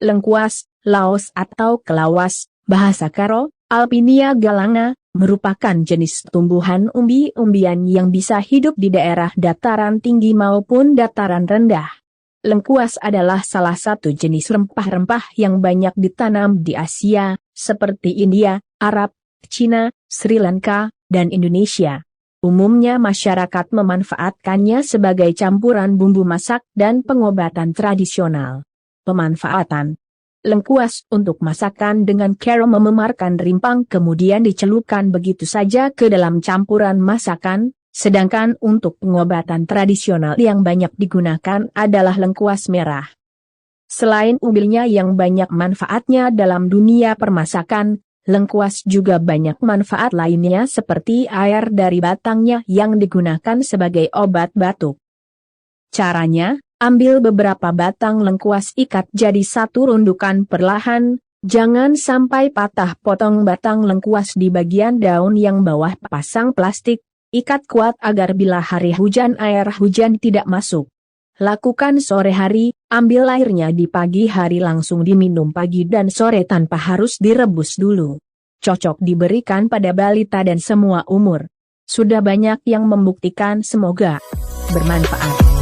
Lengkuas, laos atau kelawas, bahasa Karo, Alpinia galana, merupakan jenis tumbuhan umbi-umbian yang bisa hidup di daerah dataran tinggi maupun dataran rendah. Lengkuas adalah salah satu jenis rempah-rempah yang banyak ditanam di Asia, seperti India, Arab, Cina, Sri Lanka, dan Indonesia. Umumnya masyarakat memanfaatkannya sebagai campuran bumbu masak dan pengobatan tradisional. Pemanfaatan lengkuas untuk masakan dengan cara mememarkan rimpang kemudian dicelupkan begitu saja ke dalam campuran masakan, sedangkan untuk pengobatan tradisional yang banyak digunakan adalah lengkuas merah. Selain umbinya yang banyak manfaatnya dalam dunia permasakan, lengkuas juga banyak manfaat lainnya seperti air dari batangnya yang digunakan sebagai obat batuk. Caranya, ambil beberapa batang lengkuas ikat jadi satu rundukan perlahan, jangan sampai patah. Potong batang lengkuas di bagian daun yang bawah, pasang plastik, ikat kuat agar bila hari hujan air hujan tidak masuk. Lakukan sore hari, ambil airnya di pagi hari langsung diminum pagi dan sore tanpa harus direbus dulu. Cocok diberikan pada balita dan semua umur. Sudah banyak yang membuktikan, semoga bermanfaat.